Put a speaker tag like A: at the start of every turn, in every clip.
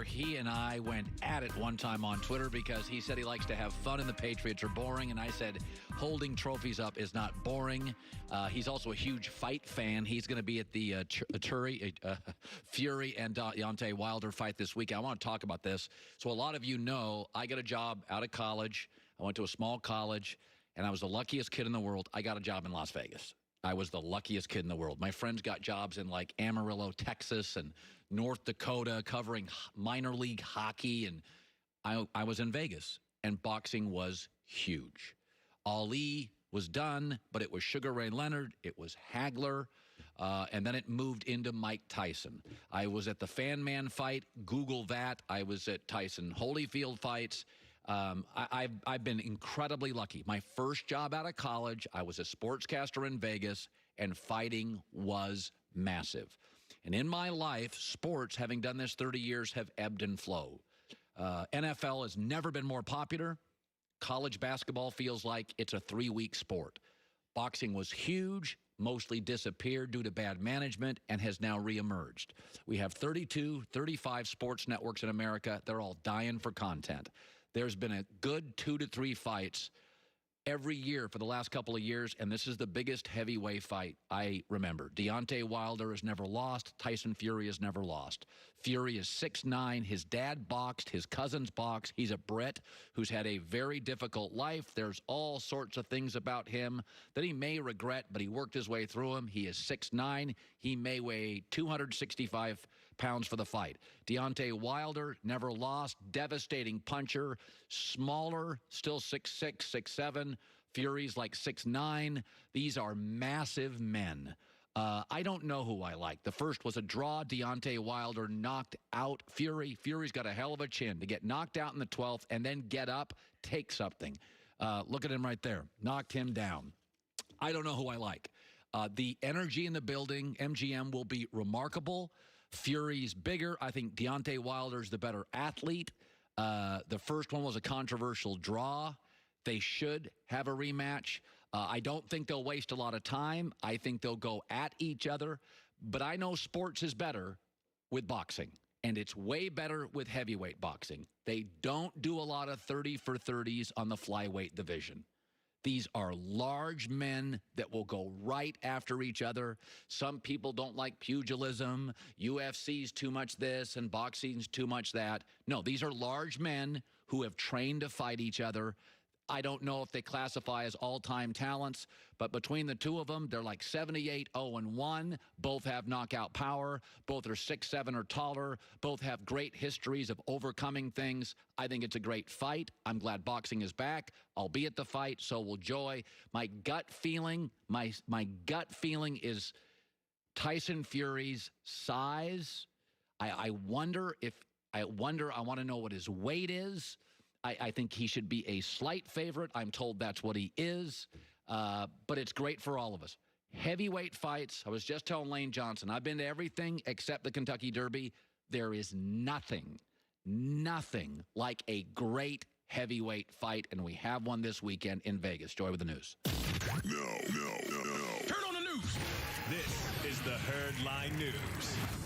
A: he and I went at it one time on Twitter because he said he likes to have fun and the Patriots are boring. And I said holding trophies up is not boring. He's also a huge fight fan. He's going to be at the Fury and Deontay Wilder fight this week. I want to talk about this. So a lot of you know I got a job out of college. I went to a small college, and I was the luckiest kid in the world. I got a job in Las Vegas. I was the luckiest kid in the world. My friends got jobs in like Amarillo, Texas, and North Dakota covering minor league hockey, and I was in Vegas, and boxing was huge. Ali was done, but it was Sugar Ray Leonard, it was Hagler, and then it moved into Mike Tyson. I was at the Fan Man fight. Google that. I was at Tyson Holyfield fights. I've been incredibly lucky. My first job out of college, I was a sportscaster in Vegas, and fighting was massive. And in my life, sports, having done this 30 years, have ebbed and flowed. NFL has never been more popular. College basketball feels like it's a 3-week sport. Boxing was huge, mostly disappeared due to bad management, and has now reemerged. We have 32, 35 sports networks in America. They're all dying for content. There's been a good 2 to 3 fights every year for the last couple of years, and this is the biggest heavyweight fight I remember. Deontay Wilder has never lost. Tyson Fury has never lost. Fury is 6'9". His dad boxed. His cousins boxed. He's a Brit who's had a very difficult life. There's all sorts of things about him that he may regret, but he worked his way through them. He is 6'9". He may weigh 265 pounds for the fight. Deontay Wilder never lost. Devastating puncher. Smaller, still 6'6", 6'7". Fury's like 6'9". These are massive men. I don't know who I like. The first was a draw. Deontay Wilder knocked out Fury. Fury's got a hell of a chin to get knocked out in the 12th and then get up, take something. Look at him right there. Knocked him down. I don't know who I like. The energy in the building, MGM, will be remarkable. Fury's bigger. I think Deontay Wilder's the better athlete. The first one was a controversial draw. They should have a rematch. I don't think they'll waste a lot of time. I think they'll go at each other. But I know sports is better with boxing, and it's way better with heavyweight boxing. They don't do a lot of 30 for 30s on the flyweight division. These are large men that will go right after each other. Some people don't like pugilism. UFC's too much this and boxing's too much that. No, these are large men who have trained to fight each other. I don't know if they classify as all-time talents, but between the two of them, they're like 78-0-1. Both have knockout power. Both are 6'7" or taller. Both have great histories of overcoming things. I think it's a great fight. I'm glad boxing is back. I'll be at the fight, so will Joy. My gut feeling is Tyson Fury's size. I want to know what his weight is. I think he should be a slight favorite. I'm told that's what he is. But it's great for all of us. Heavyweight fights. I was just telling Lane Johnson, I've been to everything except the Kentucky Derby. There is nothing like a great heavyweight fight, and we have one this weekend in Vegas. Joy with the news.
B: No. Turn on the news. This is the Herdline News.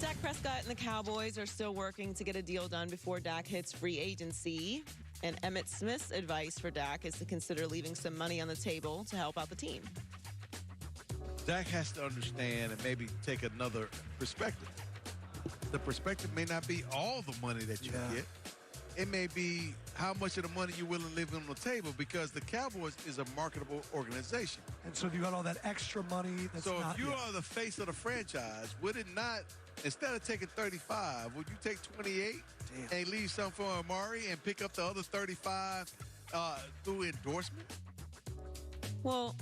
C: Dak Prescott and the Cowboys are still working to get a deal done before Dak hits free agency. And Emmitt Smith's advice for Dak is to consider leaving some money on the table to help out the team.
D: Dak has to understand and maybe take another perspective. The perspective may not be all the money that you get. It may be how much of the money you're willing to leave on the table, because the Cowboys is a marketable organization.
E: And so if you got all that extra money, that's
D: so
E: not,
D: if you are the face of the franchise, would it not, instead of taking 35, would you take 28 and leave some for Amari and pick up the other 35 through endorsement?
C: Well,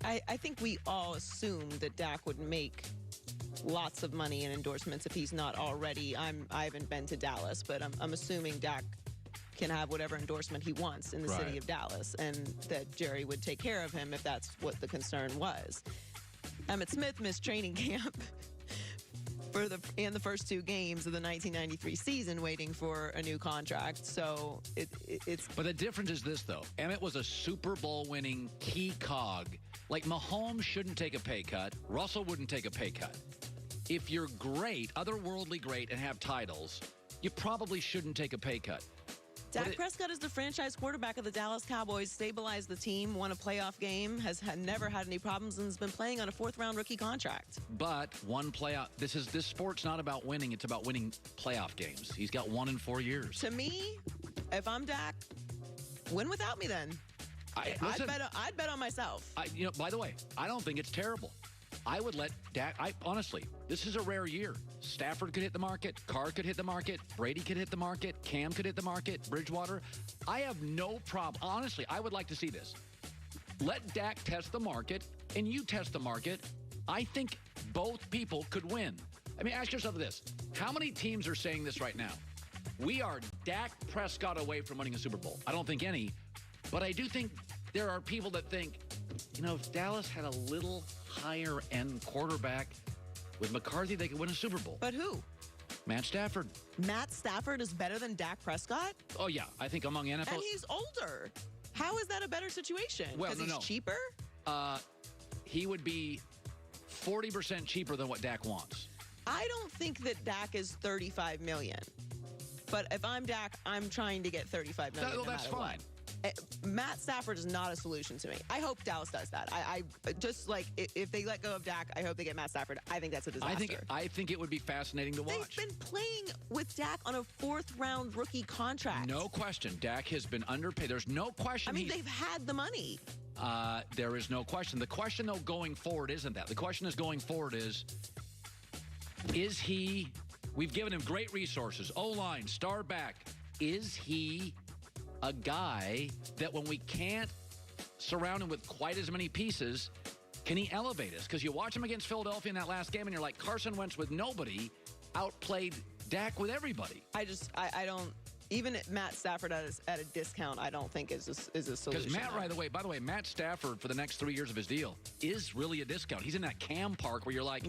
C: I think we all assumed that Dak would make lots of money in endorsements if he's not already. I haven't been to Dallas, but I'm assuming Dak can have whatever endorsement he wants in the city of Dallas, and that Jerry would take care of him if that's what the concern was. Emmitt Smith missed training camp in the first 2 games of the 1993 season, waiting for a new contract. So it's.
A: But the difference is this, though. Emmitt was a Super Bowl winning key cog. Like, Mahomes shouldn't take a pay cut. Russell wouldn't take a pay cut. If you're great, otherworldly great, and have titles, you probably shouldn't take a pay cut.
C: Dak Prescott is the franchise quarterback of the Dallas Cowboys, stabilized the team, won a playoff game, never had any problems, and has been playing on a fourth-round rookie contract.
A: But one playoff, this sport's not about winning, it's about winning playoff games. He's got 1 in 4 years.
C: To me, if I'm Dak, win without me then. I'd bet on myself.
A: By the way, I don't think it's terrible. I would let Dak, honestly, this is a rare year. Stafford could hit the market. Carr could hit the market. Brady could hit the market. Cam could hit the market. Bridgewater. I have no problem. Honestly, I would like to see this. Let Dak test the market, and you test the market. I think both people could win. I mean, ask yourself this. How many teams are saying this right now? We are Dak Prescott away from winning a Super Bowl. I don't think any. But I do think there are people that think, if Dallas had a little higher-end quarterback with McCarthy, they could win a Super Bowl.
C: But who?
A: Matt Stafford.
C: Matt Stafford is better than Dak Prescott?
A: Oh, yeah. I think among NFL...
C: And he's older. How is that a better situation?
A: Well,
C: Because he's cheaper?
A: He would be 40% cheaper than what Dak wants.
C: I don't think that Dak is $35 million. But if I'm Dak, I'm trying to get $35 million.
A: Well, that's fine.
C: Matt Stafford is not a solution to me. I hope Dallas does that. I just like if they let go of Dak, I hope they get Matt Stafford. I think that's a disaster.
A: I think it would be fascinating to watch.
C: They've been playing with Dak on a fourth-round rookie contract.
A: No question. Dak has been underpaid. There's no question.
C: I mean, they've had the money.
A: There is no question. The question, though, going forward isn't that. The question is going forward is he, we've given him great resources, O-line, star back. Is he a guy that when we can't surround him with quite as many pieces, can he elevate us? Because you watch him against Philadelphia in that last game, and you're like, Carson Wentz with nobody outplayed Dak with everybody.
C: I don't. Even Matt Stafford at a discount, I don't think is a solution.
A: Because by the way, Matt Stafford for the next 3 years of his deal is really a discount. He's in that Cam Park where you're like,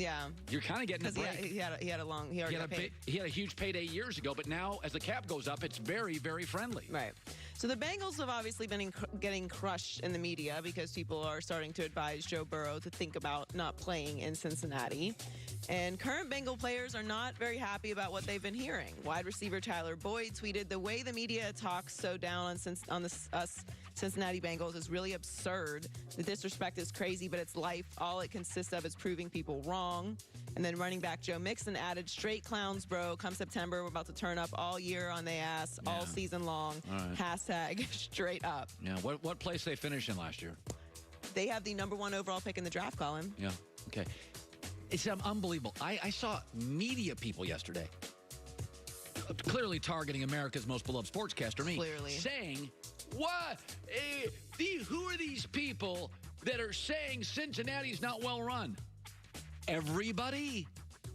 A: you're kind of getting a break.
C: He had
A: a huge payday years ago, but now as the cap goes up, it's very, very friendly.
C: Right. So the Bengals have obviously been getting crushed in the media because people are starting to advise Joe Burrow to think about not playing in Cincinnati. And current Bengal players are not very happy about what they've been hearing. Wide receiver Tyler Boyd tweeted, "The way the media talks so down on us Cincinnati Bengals is really absurd. The disrespect is crazy, but it's life. All it consists of is proving people wrong." And then running back Joe Mixon added, "Straight clowns, bro. Come September, we're about to turn up all year on the ass, all season long. Right. Hashtag straight up."
A: Yeah. What place they finished in last year?
C: They have the #1 overall pick in the draft, Colin.
A: Yeah. Okay. It's unbelievable. I saw media people yesterday, clearly targeting America's most beloved sportscaster, me, saying, "What? Who are these people that are saying Cincinnati's not well run?" Everybody.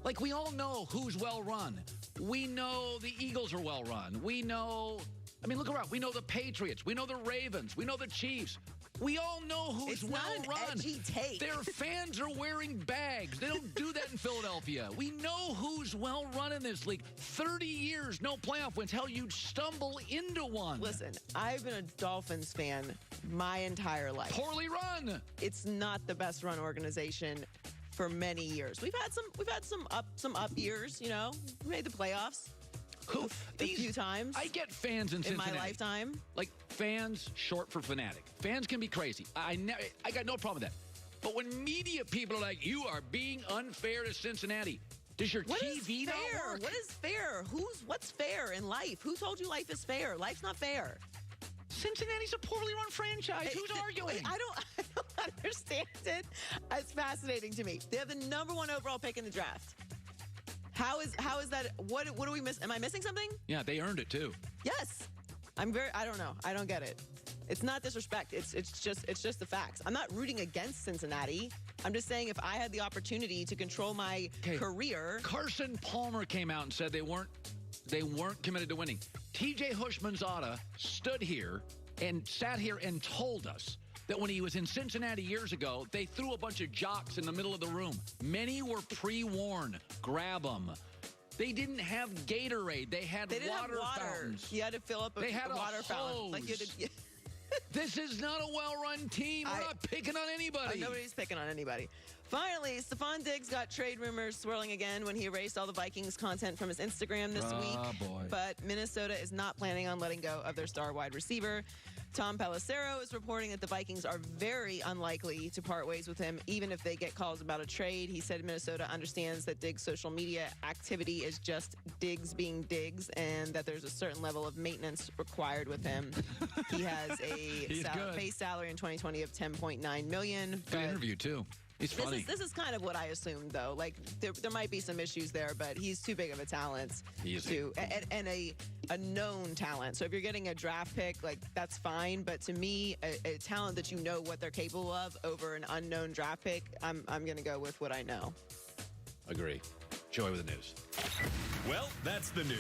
A: Like, we all know who's well run. We know the Eagles are well run. We know, look around. We know the Patriots. We know the Ravens. We know the Chiefs. We all know who's well run.
C: Edgy take.
A: Their fans are wearing bags. They don't do that in Philadelphia. We know who's well run in this league. 30 years, no playoff wins. Hell, you'd stumble into one.
C: Listen, I've been a Dolphins fan my entire life.
A: Poorly run.
C: It's not the best run organization for many years. We've had some up years, We made the playoffs. A few times.
A: I get fans in Cincinnati.
C: In my lifetime.
A: Like, fans, short for fanatic. Fans can be crazy. I got no problem with that. But when media people are like, "You are being unfair to Cincinnati," does your TV not work?
C: What is fair? What's fair in life? Who told you life is fair? Life's not fair.
A: Cincinnati's a poorly run franchise. Who's arguing?
C: I don't understand it. It's fascinating to me. They have the #1 overall pick in the draft. How is that? What do we miss? Am I missing something?
A: Yeah, they earned it too.
C: Yes. I don't know. I don't get it. It's not disrespect. It's just the facts. I'm not rooting against Cincinnati. I'm just saying if I had the opportunity to control my career.
A: Carson Palmer came out and said they weren't committed to winning. TJ Hushmanzada sat here and told us that when he was in Cincinnati years ago, they threw a bunch of jocks in the middle of the room. Many were pre-warned. Grab them. They didn't have Gatorade. They had water fountains.
C: You had to fill up a water fountain.
A: Like This is not a well-run team. We're not picking on anybody.
C: Nobody's picking on anybody. Finally, Stephon Diggs got trade rumors swirling again when he erased all the Vikings content from his Instagram this week.
A: Boy.
C: But Minnesota is not planning on letting go of their star wide receiver. Tom Pelissero is reporting that the Vikings are very unlikely to part ways with him, even if they get calls about a trade. He said Minnesota understands that Diggs' social media activity is just Diggs being Diggs, and that there's a certain level of maintenance required with him. He has a base salary in 2020 of $10.9 million.
A: Good interview, too. He's funny.
C: This is kind of what I assumed, though. Like, there might be some issues there, but he's too big of a talent. And a known talent. So if you're getting a draft pick, like, that's fine. But to me, a talent that you know what they're capable of over an unknown draft pick, I'm going to go with what I know.
A: Agree. Joy with the news.
B: Well, that's the news.